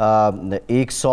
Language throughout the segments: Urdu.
100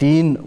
3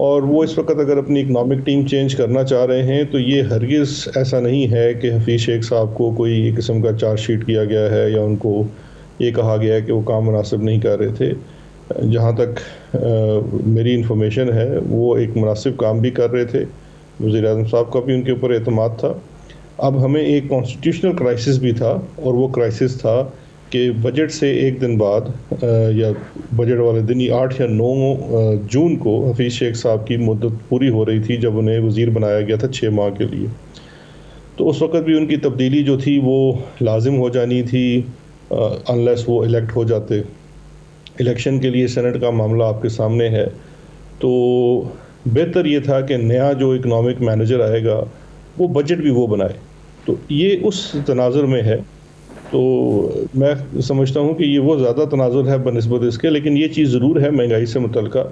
اور وہ اس وقت اگر اپنی اکنامک ٹیم چینج کرنا چاہ رہے ہیں تو یہ ہرگز ایسا نہیں ہے کہ حفیظ شیخ صاحب کو کوئی ایک قسم کا چارج شیٹ کیا گیا ہے یا ان کو یہ کہا گیا ہے کہ وہ کام مناسب نہیں کر رہے تھے. جہاں تک میری انفارمیشن ہے وہ ایک مناسب کام بھی کر رہے تھے. وزیر اعظم صاحب کا بھی ان کے اوپر اعتماد تھا. اب ہمیں ایک کانسٹیٹیوشنل کرائسس بھی تھا, اور وہ کرائسس تھا کہ بجٹ سے ایک دن بعد یا بجٹ والے دن ہی 8 یا 9 جون کو حفیظ شیخ صاحب کی مدت پوری ہو رہی تھی جب انہیں وزیر بنایا گیا تھا 6 ماہ کے لیے. تو اس وقت بھی ان کی تبدیلی جو تھی وہ لازم ہو جانی تھی انلیس وہ الیکٹ ہو جاتے. الیکشن کے لیے سینٹ کا معاملہ آپ کے سامنے ہے, تو بہتر یہ تھا کہ نیا جو اکنامک مینیجر آئے گا وہ بجٹ بھی وہ بنائے. تو یہ اس تناظر میں ہے. تو میں سمجھتا ہوں کہ یہ وہ زیادہ تناظر ہے بنسبت اس کے, لیکن یہ چیز ضرور ہے مہنگائی سے متعلقہ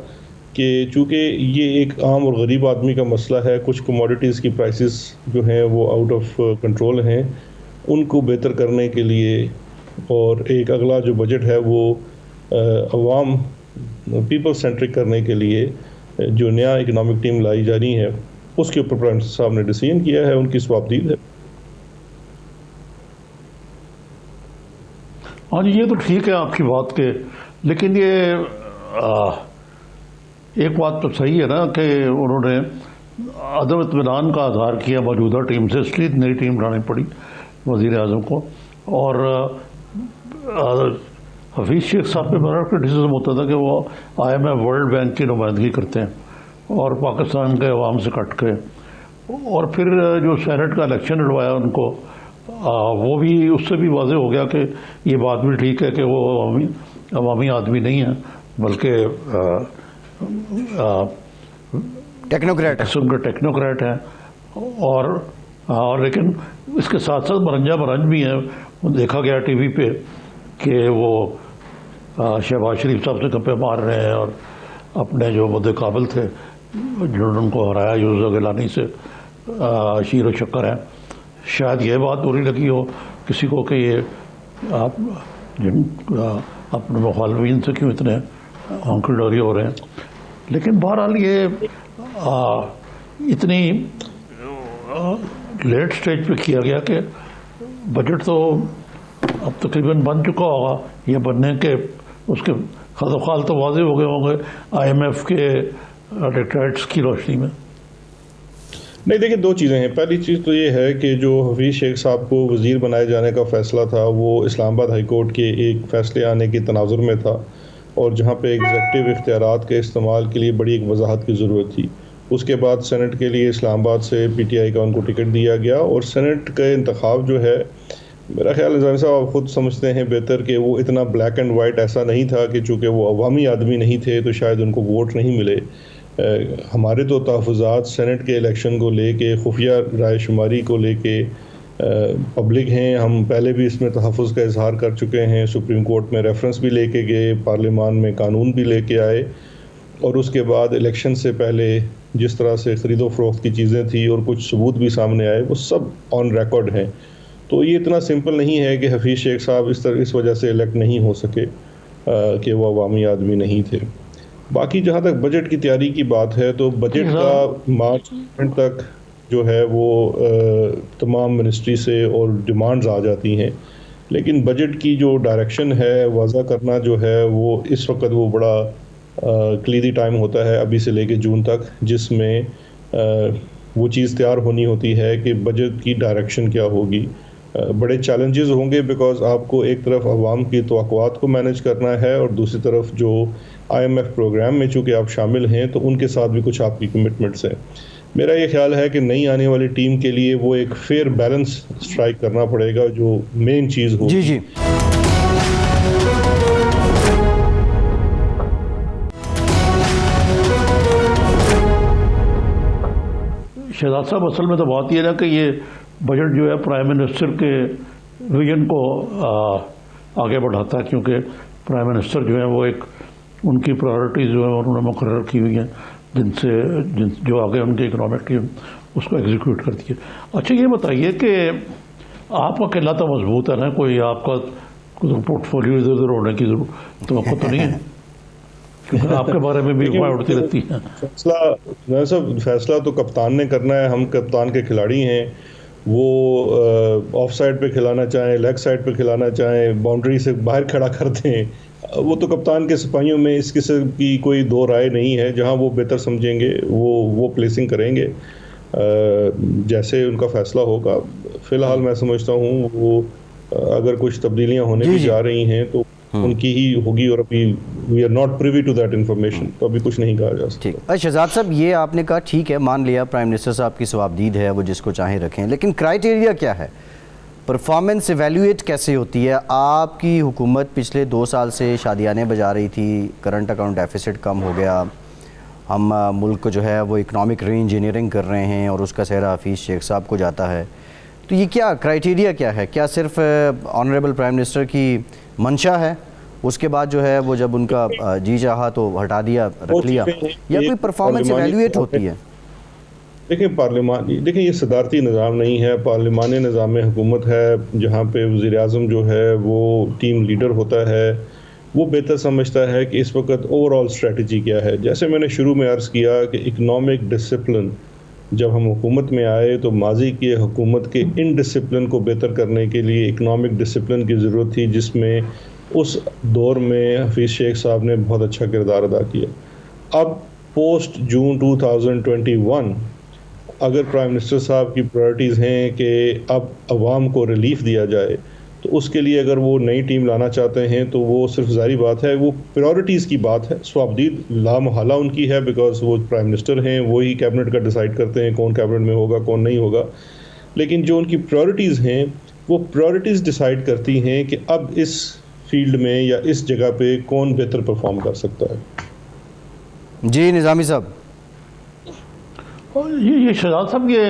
کہ چونکہ یہ ایک عام اور غریب آدمی کا مسئلہ ہے, کچھ کموڈیٹیز کی پرائسز جو ہیں وہ آؤٹ آف کنٹرول ہیں, ان کو بہتر کرنے کے لیے اور ایک اگلا جو بجٹ ہے وہ عوام پیپل سینٹرک کرنے کے لیے جو نیا اکنامک ٹیم لائی جانی ہے اس کے اوپر پرائم منسٹر صاحب نے ڈیسیژن کیا ہے, ان کی سوابدید ہے. ہاں جی, یہ تو ٹھیک ہے آپ کی بات کے, لیکن یہ ایک بات تو صحیح ہے نا کہ انہوں نے عدم اطمینان کا اظہار کیا موجودہ ٹیم سے, اس لیے نئی ٹیم لانے پڑی وزیر اعظم کو. اور حفیظ شیخ صاحب پہ میرا کرٹیسزم ہوتا تھا کہ وہ IMF ورلڈ بینک کی نمائندگی کرتے ہیں اور پاکستان کے عوام سے کٹ کے, اور پھر جو سینٹ کا الیکشن لڑوایا ان کو, وہ بھی اس سے بھی واضح ہو گیا کہ یہ بات بھی ٹھیک ہے کہ وہ عوامی آدمی نہیں ہے بلکہ ٹیکنوکریٹ ہیں. اور لیکن اس کے ساتھ ساتھ برنج بھی ہیں. دیکھا گیا ٹی وی پہ کہ وہ شہباز شریف صاحب سے گپے مار رہے ہیں, اور اپنے جو مد قابل تھے جنہوں نے ان کو ہرایا یوسف گیلانی سے شیر و شکر ہیں. شاید یہ بات بری لگی ہو کسی کو کہ یہ آپ اپنے مخالفین سے کیوں اتنے ہانکل ڈوری ہو رہے ہیں. لیکن بہرحال یہ اتنی لیٹ سٹیج پہ کیا گیا کہ بجٹ تو اب تقریباً بن چکا ہوگا, یہ بننے کے اس کے خد و خال تو واضح ہو گئے ہوں گے IMF کے ڈکٹیٹس کی روشنی میں. نہیں, دیکھیں دو چیزیں ہیں. پہلی چیز تو یہ ہے کہ جو حفیظ شیخ صاحب کو وزیر بنائے جانے کا فیصلہ تھا وہ اسلام آباد ہائی کورٹ کے ایک فیصلے آنے کے تناظر میں تھا, اور جہاں پہ ایگزیکٹو اختیارات کے استعمال کے لیے بڑی ایک وضاحت کی ضرورت تھی. اس کے بعد سینٹ کے لیے اسلام آباد سے PTI کا ان کو ٹکٹ دیا گیا, اور سینٹ کا انتخاب جو ہے میرا خیال نظامی صاحب آپ خود سمجھتے ہیں بہتر کہ وہ اتنا بلیک اینڈ وائٹ ایسا نہیں تھا کہ چونکہ وہ عوامی آدمی نہیں تھے تو شاید ان کو ووٹ نہیں ملے. ہمارے تو تحفظات سینٹ کے الیکشن کو لے کے, خفیہ رائے شماری کو لے کے پبلک ہیں. ہم پہلے بھی اس میں تحفظ کا اظہار کر چکے ہیں, سپریم کورٹ میں ریفرنس بھی لے کے گئے, پارلیمان میں قانون بھی لے کے آئے, اور اس کے بعد الیکشن سے پہلے جس طرح سے خرید و فروخت کی چیزیں تھیں اور کچھ ثبوت بھی سامنے آئے وہ سب آن ریکارڈ ہیں. تو یہ اتنا سمپل نہیں ہے کہ حفیظ شیخ صاحب اس وجہ سے الیکٹ نہیں ہو سکے کہ وہ عوامی آدمی نہیں تھے. باقی جہاں تک بجٹ کی تیاری کی بات ہے تو بجٹ کا مارچ تک جو ہے وہ تمام منسٹری سے اور ڈیمانڈز آ جاتی ہیں, لیکن بجٹ کی جو ڈائریکشن ہے وضع کرنا جو ہے وہ اس وقت وہ بڑا کلیدی ٹائم ہوتا ہے ابھی سے لے کے جون تک, جس میں وہ چیز تیار ہونی ہوتی ہے کہ بجٹ کی ڈائریکشن کیا ہوگی. بڑے چیلنجز ہوں گے بیکاز آپ کو ایک طرف عوام کی توقعات کو مینیج کرنا ہے اور دوسری طرف جو IMF پروگرام میں چونکہ آپ شامل ہیں تو ان کے ساتھ بھی کچھ آپ کی کمٹمنٹس ہیں. میرا یہ خیال ہے کہ نئی آنے والی ٹیم کے لیے وہ ایک فیئر بیلنس سٹرائک کرنا پڑے گا جو مین چیز ہو. جی شہزاد صاحب, اصل میں تو بات یہ ہے کہ یہ بجٹ جو ہے پرائم منسٹر کے ویژن کو آگے بڑھاتا ہے, کیونکہ پرائم منسٹر جو ہے وہ ایک ان کی پرائرٹیز جو ہیں انہوں نے مقرر کی ہوئی ہیں جو آگے ان کی اکنامک ٹیم اس کو ایگزیکیوٹ کرتی ہے. اچھا یہ بتائیے کہ آپ کا قلعہ تو مضبوط ہے نا, کوئی آپ کا پورٹ فولیو ادھر ادھر ہونے کی توقع تو نہیں ہے؟ کیونکہ آپ کے بارے میں بھی افواہیں اڑتی رہتی ہیں. فیصلہ تو کپتان نے کرنا ہے. ہم کپتان کے کھلاڑی ہیں. وہ آف سائڈ پہ کھلانا چاہیں، لیگ سائڈ پہ کھلانا چاہیں، باؤنڈری سے باہر کھڑا کر دیں، وہ تو کپتان کے سپاہیوں میں اس قسم کی کوئی دو رائے نہیں ہے. جہاں وہ بہتر سمجھیں گے وہ پلیسنگ کریں گے جیسے ان کا فیصلہ ہوگا. فی الحال میں سمجھتا ہوں وہ اگر کچھ تبدیلیاں ہونے بھی جا رہی ہیں تو ان کی ہی ہوگی، اور ابھی we are not privy to that information, تو ابھی کچھ نہیں کہا جا سکتا. ٹھیک. شہزاد صاحب، یہ آپ نے کہا ٹھیک ہے، مان لیا پرائم منسٹر صاحب کی ثوابدید ہے، وہ جس کو چاہیں رکھیں، لیکن کرائیٹیریا کیا ہے؟ پرفارمنس ایویلیویٹ کیسے ہوتی ہے؟ آپ کی حکومت پچھلے 2 سال سے شادیانے بجا رہی تھی، کرنٹ اکاؤنٹ ڈیفیسٹ کم ہو گیا، ہم ملک کو جو ہے وہ اکنامک ری انجینئرنگ کر رہے ہیں اور اس کا سہرا حفیظ شیخ صاحب کو جاتا ہے. تو یہ کیا کرائیٹیریا کیا ہے؟ کیا صرف آنریبل پرائم منسٹر کی منشا ہے، اس کے بعد جو ہے وہ جب ان کا جی چاہا تو ہٹا دیا، رکھ لیا، یا کوئی پرفارمنس ایویلیویٹ ہوتی ہے؟ دیکھیں یہ صدارتی نظام نہیں ہے، پارلیمانی نظام حکومت ہے، جہاں پہ وزیر اعظم جو ہے وہ ٹیم لیڈر ہوتا ہے. وہ بہتر سمجھتا ہے کہ اس وقت اوور آل اسٹریٹجی کیا ہے. جیسے میں نے شروع میں عرض کیا کہ اکنامک ڈسپلن، جب ہم حکومت میں آئے تو ماضی کی حکومت کے ان ڈسپلن کو بہتر کرنے کے لیے اکنامک ڈسپلن کی ضرورت تھی، جس میں اس دور میں حفیظ شیخ صاحب نے بہت اچھا کردار ادا کیا. اب پوسٹ جون 2021 اگر پرائم منسٹر صاحب کی پرائرٹیز ہیں کہ اب عوام کو ریلیف دیا جائے، تو اس کے لیے اگر وہ نئی ٹیم لانا چاہتے ہیں تو وہ صرف ظاہری بات ہے، وہ پرائرٹیز کی بات ہے. ثوابدید لا محالہ ان کی ہے، بیکاز وہ پرائم منسٹر ہیں، وہی کیبنٹ کا ڈیسائیڈ کرتے ہیں کون کیبنٹ میں ہوگا کون نہیں ہوگا. لیکن جو ان کی پرائرٹیز ہیں وہ پرائرٹیز ڈیسائیڈ کرتی ہیں کہ اب اس فیلڈ میں یا اس جگہ پہ کون بہتر پرفارم کر سکتا ہے. جی نظامی صاحب. یہ شہزاد صاحب، یہ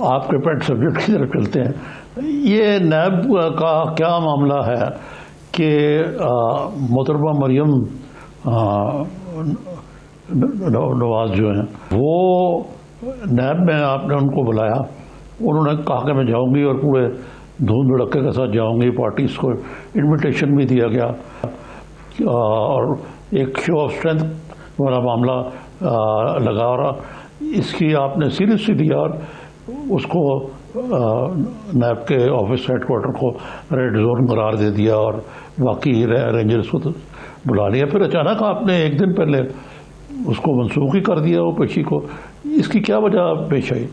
آپ کے پینٹ سبجیکٹ کی طرف چلتے ہیں. یہ نیب کا کیا معاملہ ہے کہ محترمہ مریم نواز جو ہیں وہ نیب میں آپ نے ان کو بلایا، انہوں نے کہا کہ میں جاؤں گی اور پورے دھوم دھڑکے کے ساتھ جاؤں گی. پارٹیز کو انویٹیشن بھی دیا گیا اور ایک شو آف اسٹرینتھ والا معاملہ لگا، اور اس کی آپ نے سیریسلی لیا اور اس کو نیب کے آفس ہیڈ کوارٹر کو ریڈ زون قرار دے دیا اور باقی رینجرز کو بلا لیا. پھر اچانک آپ نے ایک دن پہلے اس کو منسوخ ہی کر دیا وہ پیشی کو. اس کی کیا وجہ پیش آئی؟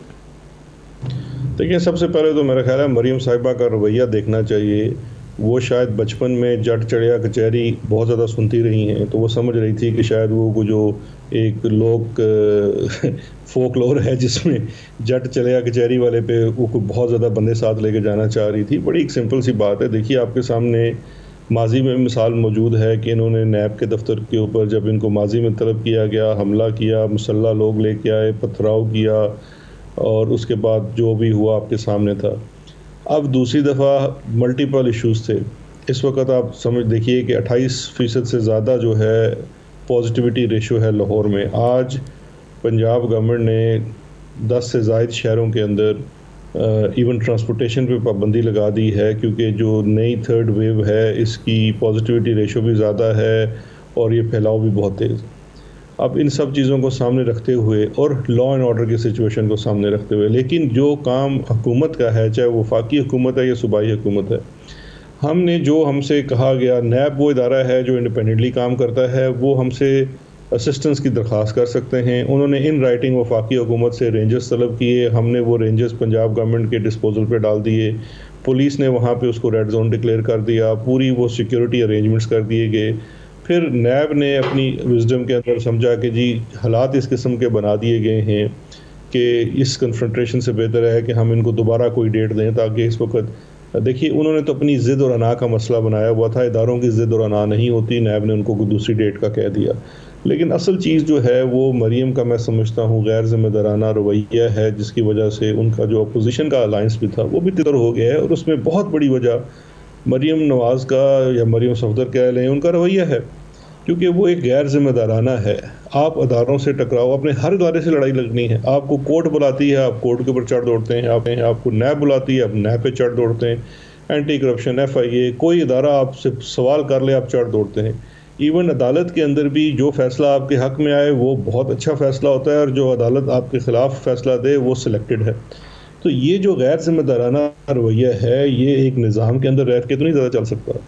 دیکھیں، سب سے پہلے تو میرا خیال ہے مریم صاحبہ کا رویہ دیکھنا چاہیے. وہ شاید بچپن میں جٹ چڑیا کچہری بہت زیادہ سنتی رہی ہیں، تو وہ سمجھ رہی تھی کہ شاید وہ جو ایک لوک فوک لور ہے جس میں جٹ چڑیا کچہری والے پہ وہ بہت زیادہ بندے ساتھ لے کے جانا چاہ رہی تھی. بڑی ایک سمپل سی بات ہے. دیکھیے آپ کے سامنے ماضی میں مثال موجود ہے کہ انہوں نے نیب کے دفتر کے اوپر جب ان کو ماضی میں طلب کیا گیا، حملہ کیا، مسلح لوگ لے کے آئے، پتھراؤ کیا، اور اس کے بعد جو بھی ہوا آپ کے سامنے تھا. اب دوسری دفعہ ملٹیپل ایشوز تھے. اس وقت آپ سمجھ دیکھیے کہ 28% سے زیادہ جو ہے پازیٹیوٹی ریشو ہے لاہور میں. آج پنجاب گورنمنٹ نے 10 سے زائد شہروں کے اندر ایون ٹرانسپورٹیشن پہ پابندی لگا دی ہے، کیونکہ جو نئی تھرڈ ویو ہے اس کی پازیٹیوٹی ریشو بھی زیادہ ہے اور یہ پھیلاؤ بھی بہت تیز. اب ان سب چیزوں کو سامنے رکھتے ہوئے اور لا اینڈ آرڈر کی سچویشن کو سامنے رکھتے ہوئے، لیکن جو کام حکومت کا ہے، چاہے وہ وفاقی حکومت ہے یا صوبائی حکومت ہے، ہم سے کہا گیا، نیب وہ ادارہ ہے جو انڈیپینڈنٹلی کام کرتا ہے، وہ ہم سے اسسٹنس کی درخواست کر سکتے ہیں. انہوں نے ان رائٹنگ وفاقی حکومت سے رینجرز طلب کیے، ہم نے وہ رینجرز پنجاب گورنمنٹ کے ڈسپوزل پہ ڈال دیے. پولیس نے وہاں پہ اس کو ریڈ زون ڈکلیئر کر دیا، پوری وہ سیکیورٹی ارینجمنٹس کر دیے گئے. پھر نیب نے اپنی وزڈم کے اندر سمجھا کہ جی حالات اس قسم کے بنا دیے گئے ہیں کہ اس کنفرنٹریشن سے بہتر ہے کہ ہم ان کو دوبارہ کوئی ڈیٹ دیں، تاکہ اس وقت دیکھیے انہوں نے تو اپنی ضد اور انا کا مسئلہ بنایا ہوا تھا. اداروں کی ضد اور انا نہیں ہوتی. نیب نے ان کو کوئی دوسری ڈیٹ کا کہہ دیا. لیکن اصل چیز جو ہے وہ مریم کا میں سمجھتا ہوں غیر ذمہ دارانہ رویہ ہے، جس کی وجہ سے ان کا جو اپوزیشن کا الائنس بھی تھا وہ بھی تدر ہو گیا ہے. اور اس میں بہت بڑی وجہ مریم نواز کا یا مریم صفدر کہہ لیں ان کا رویہ ہے، کیونکہ وہ ایک غیر ذمہ دارانہ ہے. آپ اداروں سے ٹکراؤ، اپنے ہر ادارے سے لڑائی لگنی ہے. آپ کو کورٹ بلاتی ہے، آپ کورٹ کے اوپر چڑھ دوڑتے ہیں. آپ کو نیب بلاتی ہے، آپ نیب پہ چڑھ دوڑتے ہیں. اینٹی کرپشن، FIA، کوئی ادارہ آپ سے سوال کر لے آپ چڑھ دوڑتے ہیں. ایون عدالت کے اندر بھی جو فیصلہ آپ کے حق میں آئے وہ بہت اچھا فیصلہ ہوتا ہے، اور جو عدالت آپ کے خلاف فیصلہ دے وہ سلیکٹڈ ہے. تو یہ جو غیر ذمہ دارانہ رویہ ہے یہ ایک نظام کے اندر رہ کے تو نہیں زیادہ چل سکتا،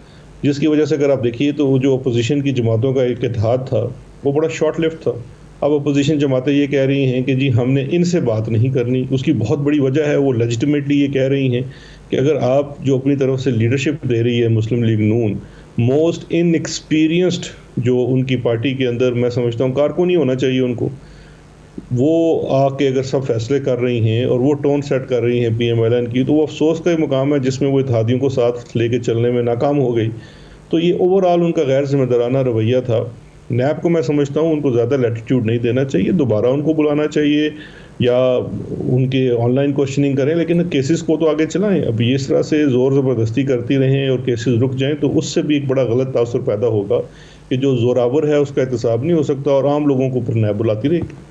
جس کی وجہ سے اگر آپ دیکھیے تو وہ جو اپوزیشن کی جماعتوں کا ایک اتحاد تھا وہ بڑا شارٹ لیفٹ تھا. اب اپوزیشن جماعتیں یہ کہہ رہی ہیں کہ جی ہم نے ان سے بات نہیں کرنی. اس کی بہت بڑی وجہ ہے، وہ لیجٹیمیٹلی یہ کہہ رہی ہیں کہ اگر آپ جو اپنی طرف سے لیڈرشپ دے رہی ہے مسلم لیگ نون، موسٹ ان ایکسپیرینسڈ جو ان کی پارٹی کے اندر میں سمجھتا ہوں کارکن ہی ہونا چاہیے ان کو، وہ آ کے اگر سب فیصلے کر رہی ہیں اور وہ ٹون سیٹ کر رہی ہیں پی ایم ایل این کی، تو وہ افسوس کا مقام ہے جس میں وہ اتحادیوں کو ساتھ لے کے چلنے میں ناکام ہو گئی. تو یہ اوور آل ان کا غیر ذمہ دارانہ رویہ تھا. نیب کو میں سمجھتا ہوں ان کو زیادہ لیٹیٹیوڈ نہیں دینا چاہیے، دوبارہ ان کو بلانا چاہیے یا ان کے آن لائن کوشچننگ کریں، لیکن کیسز کو تو آگے چلائیں. اب یہ اس طرح سے زور زبردستی کرتی رہیں اور کیسز رک جائیں تو اس سے بھی ایک بڑا غلط تاثر پیدا ہوگا کہ جو زوراور ہے اس کا احتساب نہیں ہو سکتا اور عام لوگوں کو پھر نیب بلاتی رہے گی.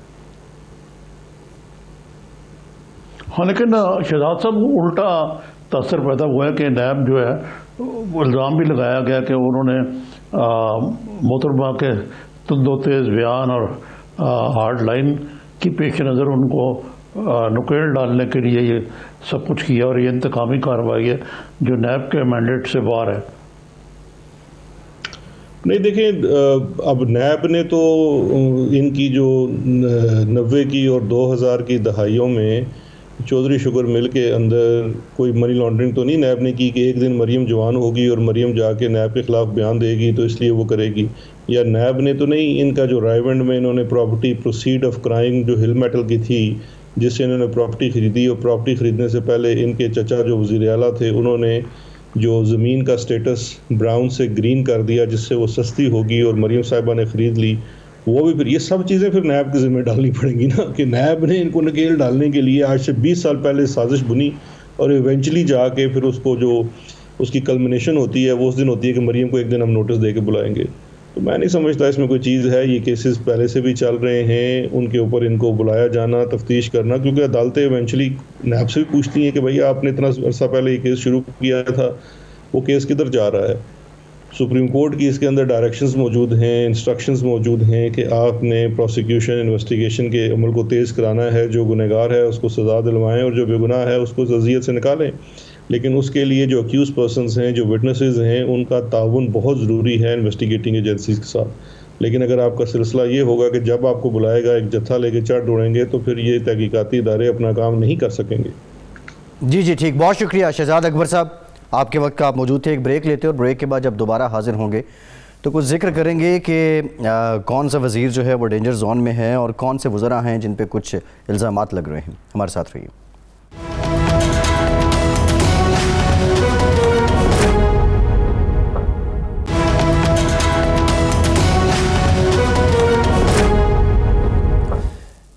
ہاں لیکن شہزاد صاحب الٹا تاثر پیدا ہوا ہے کہ نیب جو ہے وہ الزام بھی لگایا گیا کہ انہوں نے محترمہ کے تند و تیز بیان اور ہارڈ لائن کی پیش نظر ان کو نکیل ڈالنے کے لیے یہ سب کچھ کیا، اور یہ انتقامی کارروائی ہے جو نیب کے مینڈیٹ سے باہر ہے. نہیں دیکھیں، اب نیب نے تو ان کی جو 90 کی اور 2000 کی دہائیوں میں چودھری شوگر مل کے اندر کوئی منی لانڈرنگ تو نہیں نیب نے کی کہ ایک دن مریم جوان ہوگی اور مریم جا کے نیب کے خلاف بیان دے گی تو اس لیے وہ کرے گی. یا نیب نے تو نہیں ان کا جو رائیونڈ میں انہوں نے پراپرٹی پروسیڈ آف کرائم جو ہل میٹل کی تھی جس سے انہوں نے پراپرٹی خریدی، اور پراپرٹی خریدنے سے پہلے ان کے چچا جو وزیر اعلیٰ تھے انہوں نے جو زمین کا سٹیٹس براؤن سے گرین کر دیا جس سے وہ سستی ہوگی اور مریم صاحبہ نے خرید لی. وہ بھی پھر یہ سب چیزیں پھر نیب کے ذمہ ڈالنی پڑیں گی نا کہ نیب نے ان کو نکیل ڈالنے کے لیے آج سے 20 سال پہلے سازش بنی اور ایونچولی جا کے پھر اس کو جو اس کی کلمنیشن ہوتی ہے وہ اس دن ہوتی ہے کہ مریم کو ایک دن ہم نوٹس دے کے بلائیں گے. تو میں نہیں سمجھتا اس میں کوئی چیز ہے. یہ کیسز پہلے سے بھی چل رہے ہیں، ان کے اوپر ان کو بلایا جانا، تفتیش کرنا، کیونکہ عدالتیں ایونچولی نیب سے بھی پوچھتی ہیں کہ بھئی آپ نے اتنا عرصہ پہلے یہ کیس شروع کیا تھا، وہ کیس کدھر جا رہا ہے. سپریم کورٹ کی اس کے اندر ڈائریکشنز موجود ہیں، انسٹرکشنز موجود ہیں کہ آپ نے پروسیکیوشن انویسٹیگیشن کے عمل کو تیز کرانا ہے، جو گنہگار ہے اس کو سزا دلوائیں اور جو بے گناہ ہے اس کو اذیت سے نکالیں. لیکن اس کے لیے جو اکیوز پرسنز ہیں، جو وٹنسز ہیں، ان کا تعاون بہت ضروری ہے انویسٹیگیٹنگ ایجنسیز کے ساتھ. لیکن اگر آپ کا سلسلہ یہ ہوگا کہ جب آپ کو بلائے گا ایک جتھا لے کے چڑھ دوڑیں گے تو پھر یہ تحقیقاتی ادارے اپنا کام نہیں کر سکیں گے. جی ٹھیک، بہت شکریہ شہزاد اکبر صاحب، آپ کے وقت کا آپ موجود تھے. ایک بریک لیتے اور بریک کے بعد جب دوبارہ حاضر ہوں گے تو کچھ ذکر کریں گے کہ کون سا وزیر جو ہے وہ ڈینجر زون میں ہے اور کون سے وزراء ہیں جن پہ کچھ الزامات لگ رہے ہیں. ہمارے ساتھ رہیے.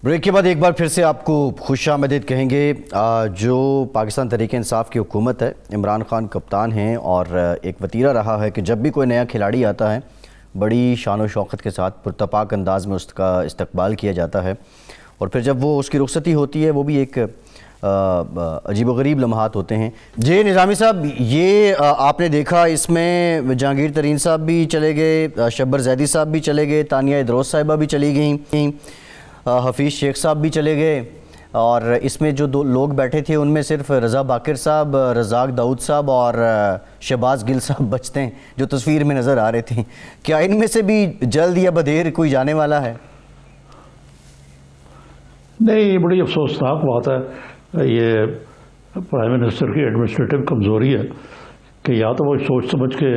بریک کے بعد ایک بار پھر سے آپ کو خوش آمدید کہیں گے. جو پاکستان تحریک انصاف کی حکومت ہے، عمران خان کپتان ہیں اور ایک وتیرہ رہا ہے کہ جب بھی کوئی نیا کھلاڑی آتا ہے بڑی شان و شوقت کے ساتھ پرتپاک انداز میں اس کا استقبال کیا جاتا ہے، اور پھر جب وہ اس کی رخصتی ہوتی ہے وہ بھی ایک عجیب و غریب لمحات ہوتے ہیں. جی نظامی صاحب، یہ آپ نے دیکھا اس میں جہانگیر ترین صاحب بھی چلے گئے، شبر زیدی صاحب بھی چلے گئے، تانیہ ادروس صاحبہ بھی چلی گئیں، حفیظ شیخ صاحب بھی چلے گئے، اور اس میں جو دو لوگ بیٹھے تھے ان میں صرف رضا باقر صاحب، رزاق داؤد صاحب اور شہباز گل صاحب بچتے ہیں جو تصویر میں نظر آ رہے تھے. کیا ان میں سے بھی جلد یا بدیر کوئی جانے والا ہے؟ نہیں، یہ بڑی افسوسناک بات ہے. یہ پرائم منسٹر کی ایڈمنسٹریٹو کمزوری ہے کہ یا تو وہ سوچ سمجھ کے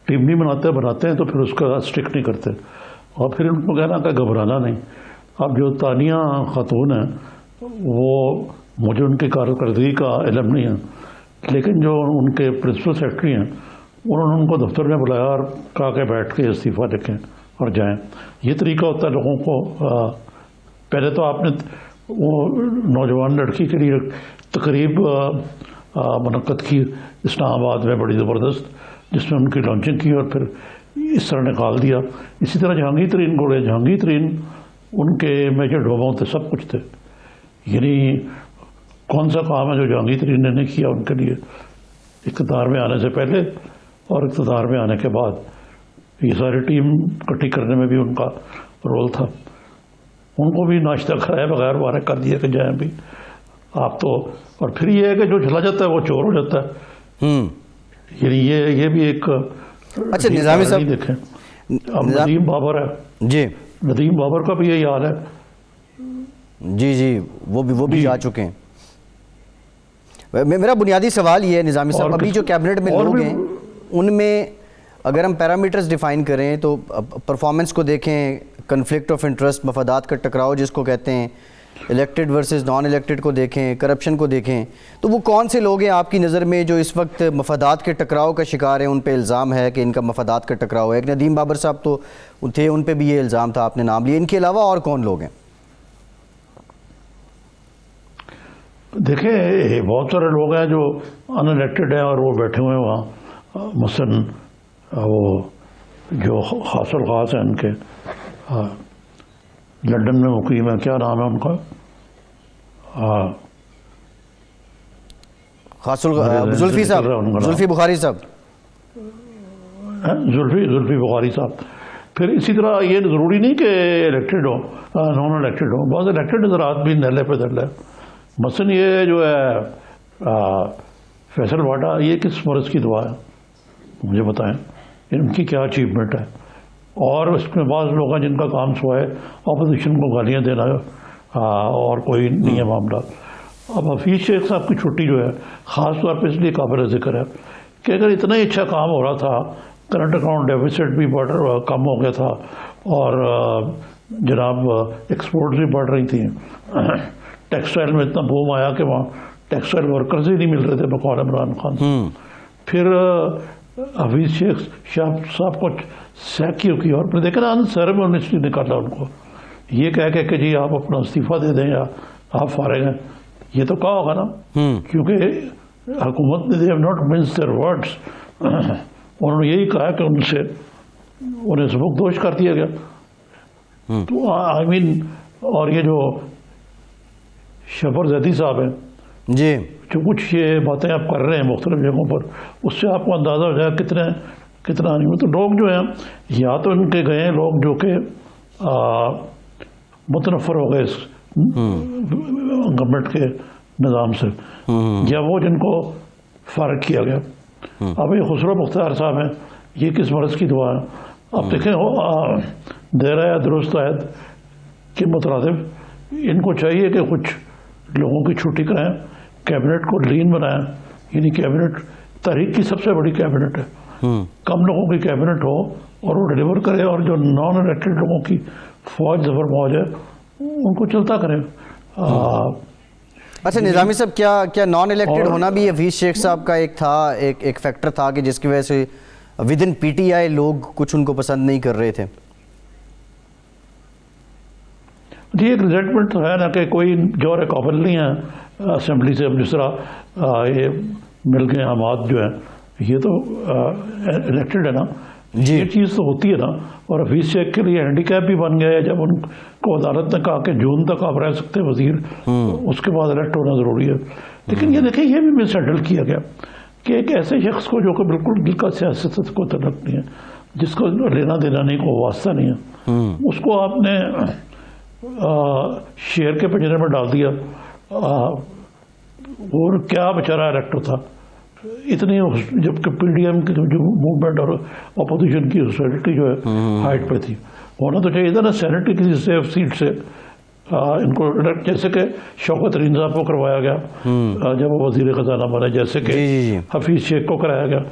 ٹیم نہیں بناتے ہیں تو پھر اس کا اسٹک نہیں کرتے، اور پھر ان کو کہنا کہ گھبرانا نہیں. اب جو تانیہ خاتون ہیں وہ مجھے ان کی کارکردگی کا علم نہیں ہے، لیکن جو ان کے پرنسپل سیکرٹری ہیں انہوں نے ان کو دفتر میں بلایا اور کہا کہ بیٹھ کے استعفیٰ لکھیں اور جائیں. یہ طریقہ ہوتا ہے لوگوں کو. پہلے تو آپ نے وہ نوجوان لڑکی کے لیے تقریب منعقد کی اسلام آباد میں بڑی زبردست، جس میں ان کی لانچنگ کی اور پھر اس طرح نکال دیا. اسی طرح جہانگیر ترین کو جہانگیر ترین ان کے میجر ڈوبوں تھے، سب کچھ تھے. یعنی کون سا کام ہے جو جہانگیر ترین نے نہیں کیا ان کے لیے، اقتدار میں آنے سے پہلے اور اقتدار میں آنے کے بعد. یہ ساری ٹیم اکٹھی کرنے میں بھی ان کا رول تھا. ان کو بھی ناشتہ کرائے بغیر وارے کر دیا کہ جائیں بھی آپ تو. اور پھر یہ ہے کہ جو چلا جاتا ہے وہ چور ہو جاتا ہے. یعنی یہ بھی ایک اچھا نظامی صاحب دیکھیں اب ندیم بابر ہے جی ندیم بابر کا بھی یہی حال ہے. جی وہ بھی جا چکے ہیں. میرا بنیادی سوال یہ ہے نظامی صاحب ابھی جو کیبنٹ میں لوگ ہیں ان میں اگر ہم پیرامیٹرز ڈیفائن کریں تو پرفارمنس کو دیکھیں, کنفلکٹ آف انٹرسٹ, مفادات کا ٹکراؤ جس کو کہتے ہیں, الیکٹڈ ورسز نان الیکٹڈ کو دیکھیں, کرپشن کو دیکھیں, تو وہ کون سے لوگ ہیں آپ کی نظر میں جو اس وقت مفادات کے ٹکراؤ کا شکار ہیں, ان پہ الزام ہے کہ ان کا مفادات کا ٹکراؤ ہے؟ ایک ندیم بابر صاحب تو تھے, ان پہ بھی یہ الزام تھا, آپ نے نام لیا. ان کے علاوہ اور کون لوگ ہیں؟ دیکھیں بہت سارے لوگ ہیں جو ان الیکٹڈ ہیں اور وہ بیٹھے ہوئے ہیں وہاں. مثلاً وہ جو خاص الخاص ہیں ان کے لندن میں مقیم ہے, کیا نام ہے ان کا؟ زلفی صاحب, زلفی بخاری صاحب, زلفی بخاری صاحب. پھر اسی طرح یہ ضروری نہیں کہ الیکٹڈ ہو, نان الیکٹڈ ہو, بعض الیکٹڈ حضرات بھی نہلے پہ دھلے. مثلاً یہ جو ہے فیصل واڈا, یہ کس مرض کی دعا ہے مجھے بتائیں, ان کی کیا اچیومنٹ ہے؟ اور اس میں بعض لوگ ہیں جن کا کام سوائے اپوزیشن کو گالیاں دینا اور کوئی نہیں ہے معاملہ. اب حفیظ شیخ صاحب کی چھٹی جو ہے خاص طور پہ اس لیے قابل ذکر ہے کہ اگر اتنا ہی اچھا کام ہو رہا تھا, کرنٹ اکاؤنٹ ڈیفیسٹ بھی کم ہو گیا تھا اور جناب ایکسپورٹس بھی بڑھ رہی تھیں, ٹیکسٹائل میں اتنا بوم آیا کہ وہاں ٹیکسٹائل ورکرز ہی نہیں مل رہے تھے بقول عمران خان. پھر حفیظ شیخ صاحب کو سیکیو کی اور پھر دیکھا نا انسرمونیسلی نکالا ان کو, یہ کہہ کے کہ جی آپ اپنا استعفیٰ دے دیں یا آپ فارغ ہیں. یہ تو کہا ہوگا نا, کیونکہ حکومت نے they have not minced their words, انہوں نے یہی کہا کہ ان سے انہیں سبکدوش کر دیا گیا. تو آئی مین, اور یہ جو شفر زیدی صاحب ہیں جی, جو کچھ یہ باتیں آپ کر رہے ہیں مختلف جگہوں پر, اس سے آپ کو اندازہ ہو جائے کتنا نہیں. تو لوگ جو ہیں یا تو ان کے گئے ہیں لوگ جو کہ متنفر ہو گئے اس گورنمنٹ کے نظام سے, یا وہ جن کو فارغ کیا گیا. اب یہ خسرو مختار صاحب ہیں, یہ کس مرض کی دعا ہے؟ اب دیکھیں دائرہ درست عائد کے مترادف ان کو چاہیے کہ کچھ لوگوں کی چھٹی کرائیں, کیبنٹ کو لین بنائیں. یعنی کیبنٹ تحریک کی سب سے بڑی کیبنٹ ہے, کم لوگوں کی کیبنٹ ہو اور وہ ڈیلیور کرے, اور جو نان الیکٹڈ لوگوں کی فوج ظفر فوج ہے ان کو چلتا کرے. اچھا نظامی صاحب, کیا نان الیکٹڈ ہونا بھی حفیظ شیخ صاحب کا ایک فیکٹر تھا کہ جس کی وجہ سے with in P T I لوگ کچھ ان کو پسند نہیں کر رہے تھے؟ جی ایک ریزنٹمنٹ تو ہے نا کہ کوئی جور قابل نہیں ہے اسمبلی سے. اب جس طرح یہ مل گئے حماد جو ہیں یہ تو الیکٹڈ ہے نا, یہ چیز تو ہوتی ہے نا. اور حفیظ شیخ کے لیے ہینڈی کیپ بھی بن گیا ہے جب ان کو عدالت نے کہا کہ جون تک آپ رہ سکتے ہیں وزیر, اس کے بعد الیکٹ ہونا ضروری ہے. لیکن یہ دیکھیں یہ بھی مس ہینڈل کیا گیا کہ ایک ایسے شخص کو جو کہ بالکل دل کا سیاست کو تعلق نہیں ہے, جس کو لینا دینا نہیں, کو واسطہ نہیں ہے, اس کو آپ نے شیر کے پنجرے میں ڈال دیا. اور کیا بیچارہ الیکٹر تھا اتنی, جبکہ پی ڈی ایم کی جو موومنٹ اور اپوزیشن کی سوسائٹی جو ہے ہائٹ پہ تھی, ہونا تو چاہیے تھا نا سینٹ کی کسی سیف سیٹ سے ان کو, جیسے کہ شوکت رین صاحب کو کروایا گیا جب وہ وزیر خزانہ بنے, جیسے کہ حفیظ شیخ کو کرایا گیا.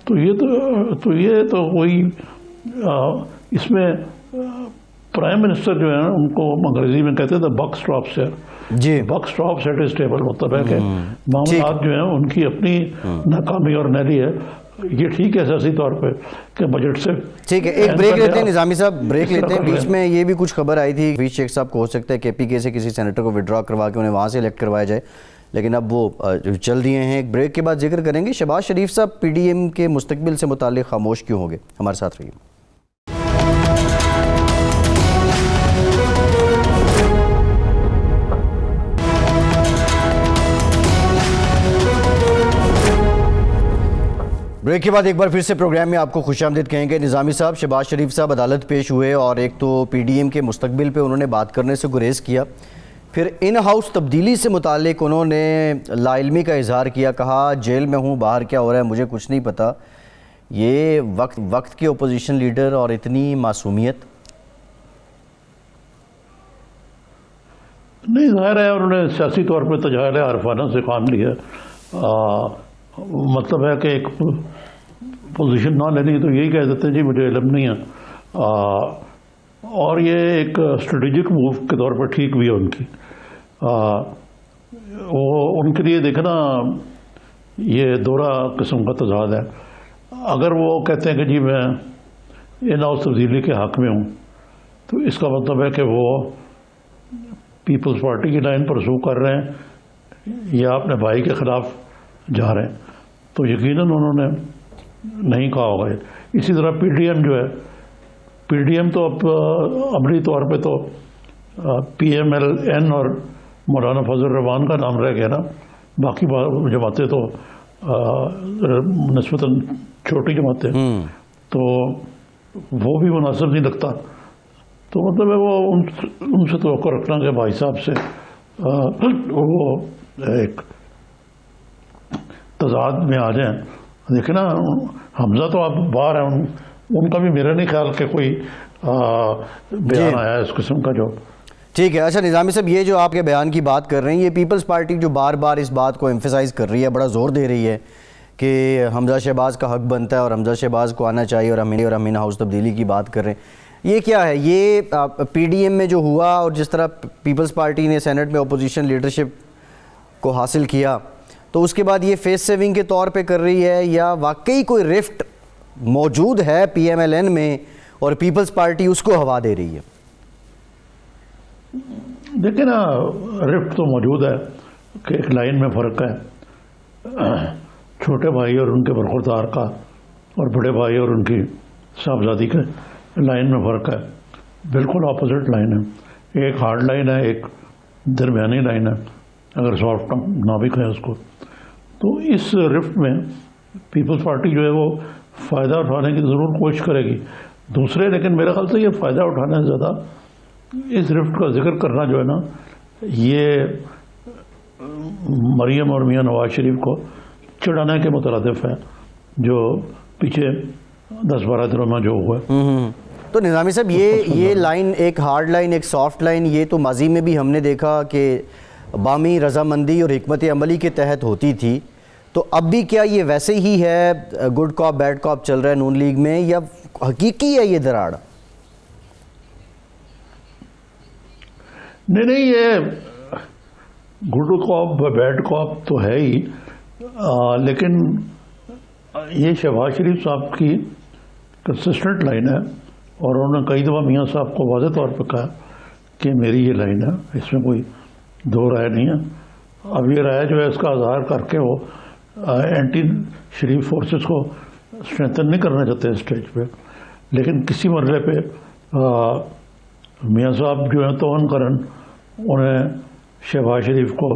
تو یہ تو وہی اس میں پرائم منسٹر جو ہے ان کو انگریزی میں کہتے تھے بک اسٹاپس ہے. جی, بک اسٹاپس ایٹ ہز ٹیبل, مطلب ہے کہ معاملات جو ہیں ان کی اپنی ناکامی اور نیلی ہے. یہ ٹھیک ہے سیاسی طور پہ کہ بجٹ سے. ٹھیک ہے, ایک بریک لیتے ہیں نظامی صاحب, بریک لیتے ہیں. بیچ میں یہ بھی کچھ خبر آئی تھی حفیظ شیخ صاحب کو ہو سکتا ہے کے پی کے سے کسی سینیٹر کو وڈرا کروا کے انہیں وہاں سے الیکٹ کروایا جائے, لیکن اب وہ چل دیے ہیں. ایک بریک کے بعد ذکر کریں گے. شہباز شریف صاحب پی ڈی ایم کے مستقبل سے متعلق خاموش کیوں ہو گئے؟ ہمارے ساتھ رہیے. بریک کے بعد ایک بار پھر سے پروگرام میں آپ کو خوش آمدید کہیں گے. نظامی صاحب، شہباز شریف صاحب عدالت پیش ہوئے اور ایک تو پی ڈی ایم کے مستقبل پہ انہوں نے بات کرنے سے گریز کیا، پھر ان ہاؤس تبدیلی سے متعلق انہوں نے لا علمی کا اظہار کیا، کہا جیل میں ہوں، باہر کیا ہو رہا ہے مجھے کچھ نہیں پتہ. یہ وقت کے اپوزیشن لیڈر اور اتنی معصومیت. نہیں، ظاہر ہے انہوں نے سیاسی طور پہ تجاہل عارفانہ سے کام لیا. مطلب ہے کہ ایک پوزیشن نہ لینی تو یہی کہہ دیتے ہیں جی مجھے علم نہیں ہے، اور یہ ایک اسٹریٹجک موو کے طور پر ٹھیک بھی ہے ان کی. وہ ان کے لیے دیکھنا یہ دورہ قسم کا تضاد ہے. اگر وہ کہتے ہیں کہ جی میں ان ہاؤس تبدیلی کے حق میں ہوں، تو اس کا مطلب ہے کہ وہ پیپلز پارٹی کی لائن پرسو کر رہے ہیں یا اپنے بھائی کے خلاف جا رہے ہیں. تو یقیناً انہوں نے نہیں کہا ہوگا. اسی طرح پی ڈی ایم جو ہے، پی ڈی ایم تو اب عملی طور پہ تو پی ایم ایل این اور مولانا فضل الرحمان کا نام رہ گیا نا. باقی جماعتیں تو نسبتاً چھوٹی جماعتیں، تو وہ بھی مناسب نہیں لگتا. تو مطلب ہے وہ ان سے توقع رکھنا کہ بھائی صاحب سے وہ ایک تضاد میں آ جائیں. دیکھیں نا، حمزہ تو اب باہر ہیں، ان کا بھی میرا نہیں خیال کہ کوئی بیان آیا ہے اس قسم کا جو. ٹھیک ہے. اچھا نظامی صاحب، یہ جو آپ کے بیان کی بات کر رہے ہیں، یہ پیپلز پارٹی جو بار بار اس بات کو ایمفیسائز کر رہی ہے، بڑا زور دے رہی ہے کہ حمزہ شہباز کا حق بنتا ہے اور حمزہ شہباز کو آنا چاہیے، اور ہم ان ہاؤس تبدیلی کی بات کر رہے ہیں. یہ کیا ہے؟ یہ پی ڈی ایم میں جو ہوا اور جس طرح پیپلز پارٹی نے سینٹ میں اپوزیشن لیڈرشپ کو حاصل کیا، تو اس کے بعد یہ فیس سیونگ کے طور پہ کر رہی ہے، یا واقعی کوئی رفٹ موجود ہے پی ایم ایل این میں اور پیپلز پارٹی اس کو ہوا دے رہی ہے؟ دیکھیں نا، رفٹ تو موجود ہے کہ ایک لائن میں فرق ہے چھوٹے بھائی اور ان کے برخوردار کا، اور بڑے بھائی اور ان کی صاحبزادی کے لائن میں فرق ہے. بالکل اپوزٹ لائن ہے. ایک ہارڈ لائن ہے، ایک درمیانی لائن ہے، اگر سافٹ نہ بھی کہیں اس کو. تو اس رفٹ میں پیپلز پارٹی جو ہے وہ فائدہ اٹھانے کی ضرور کوشش کرے گی. دوسرے لیکن میرے خیال سے یہ فائدہ اٹھانے سے زیادہ اس رفٹ کا ذکر کرنا جو ہے نا، یہ مریم اور میاں نواز شریف کو چڑھانے کے مترادف ہے جو پیچھے 10-12 دنوں میں جو ہوا ہے. تو نظامی صاحب، یہ لائن، ایک ہارڈ لائن ایک سافٹ لائن، یہ تو ماضی میں بھی ہم نے دیکھا کہ بامی رضامندی اور حکمت عملی کے تحت ہوتی تھی. تو اب بھی کیا یہ ویسے ہی ہے، گڈ کاپ بیڈ کاپ چل رہا ہے نون لیگ میں، یا حقیقی ہے یہ دراڑ؟ نہیں، یہ گڈ کاپ بیڈ کاپ تو ہے ہی، لیکن یہ شہباز شریف صاحب کی کنسسٹنٹ لائن ہے، اور انہوں نے کئی دفعہ میاں صاحب کو واضح طور پہ کہا کہ میری یہ لائن ہے، اس میں کوئی دو رائے نہیں ہے. اب یہ رائے جو ہے اس کا اظہار کر کے وہ اینٹی شریف فورسز کو اسٹرینتھن نہیں کرنا چاہتے اسٹیج پہ، لیکن کسی مرحلے پہ میاں صاحب جو ہیں توہن کرن، انہیں شہباز شریف کو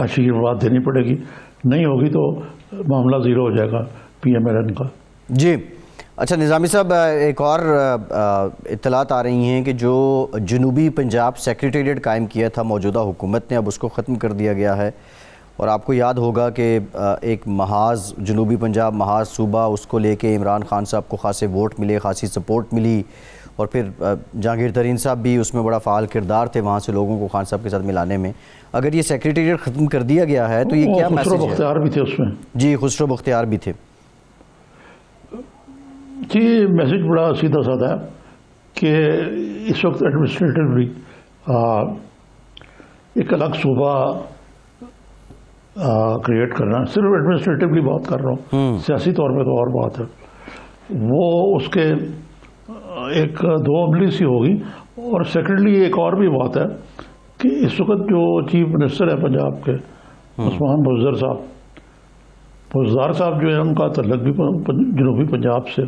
آشیرواد دینی پڑے گی. نہیں ہوگی تو معاملہ زیرو ہو جائے گا پی ایم ایل این کا. جی. اچھا نظامی صاحب، ایک اور اطلاعات آ رہی ہیں کہ جو جنوبی پنجاب سیکریٹریٹ قائم کیا تھا موجودہ حکومت نے، اب اس کو ختم کر دیا گیا ہے. اور آپ کو یاد ہوگا کہ ایک محاذ جنوبی پنجاب محاذ صوبہ، اس کو لے کے عمران خان صاحب کو خاصے ووٹ ملے، خاصی سپورٹ ملی، اور پھر جہانگیر ترین صاحب بھی اس میں بڑا فعال کردار تھے وہاں سے لوگوں کو خان صاحب کے ساتھ ملانے میں. اگر یہ سیکریٹریٹ ختم کر دیا گیا ہے تو یہ کیا میسج ہے؟ خسرو بختیار بھی تھے اس میں. جی، خسرو بختیار بھی تھے. جی، میسج بڑا سیدھا سادہ ہے کہ اس وقت ایڈمنسٹریٹولی ایک الگ صوبہ کریٹ کرنا، صرف ایڈمنسٹریٹولی بات کر رہا ہوں، سیاسی طور پہ تو اور بات ہے، وہ اس کے ایک دو عملی سی ہوگی. اور سیکنڈلی ایک اور بھی بات ہے کہ اس وقت جو چیف منسٹر ہے پنجاب کے عثمان بزدار صاحب جو ہے، ان کا تعلق بھی جنوبی پنجاب سے.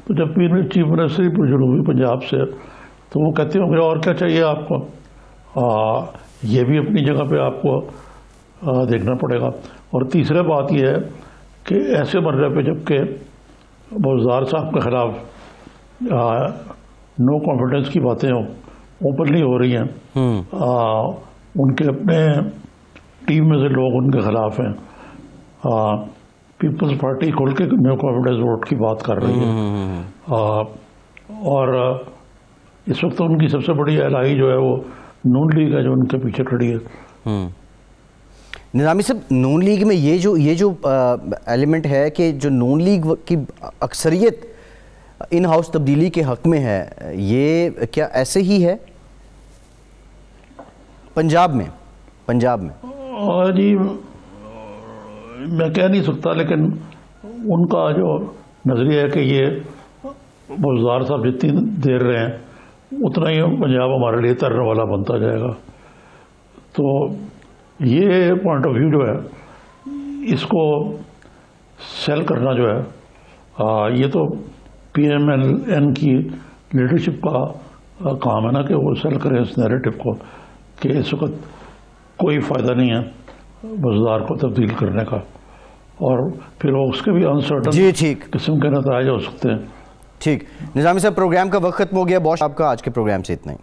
تو جب چیف منسٹر جنوبی پنجاب سے، تو وہ کہتے ہوں کہ اور کیا چاہیے آپ کو. یہ بھی اپنی جگہ پہ آپ کو دیکھنا پڑے گا. اور تیسرا بات یہ ہے کہ ایسے مرحلے پہ جب کہ بزدار صاحب کے خلاف نو کانفیڈنس کی باتیں اوپنلی ہو رہی ہیں، ان کے اپنے ٹیم میں سے لوگ ان کے خلاف ہیں، پیپلز پارٹی کھل کے نو کانفیڈنس ووٹ کی بات کر رہی ہے، اور اس وقت ان کی سب سے بڑی الہی جو ہے وہ نون لیگ ہے جو ان کے پیچھے کھڑی ہے۔ نظامی صاحب، نون لیگ میں یہ جو ایلیمنٹ ہے کہ جو نون لیگ کی اکثریت ان ہاؤس تبدیلی کے حق میں ہے، یہ کیا ایسے ہی ہے پنجاب میں؟ جی میں کہہ نہیں سکتا، لیکن ان کا جو نظریہ ہے کہ یہ بزدار صاحب جتنی دیر رہے ہیں اتنا ہی پنجاب ہمارے لیے ترنے والا بنتا جائے گا۔ تو یہ پوائنٹ آف ویو جو ہے اس کو سیل کرنا جو ہے یہ تو پی ایم ایل این کی لیڈرشپ کا کام ہے نا کہ وہ سیل کریں اس نیریٹو کو کہ اس وقت کوئی فائدہ نہیں ہے بزدار کو تبدیل کرنے کا، اور پھر وہ اس کے بھی انسرٹن قسم کے نتائج ہو سکتے ہیں۔ ٹھیک، نظامی صاحب پروگرام کا وقت ختم ہو گیا، بہت آپ کا آج کے پروگرام سے اتنا ہی۔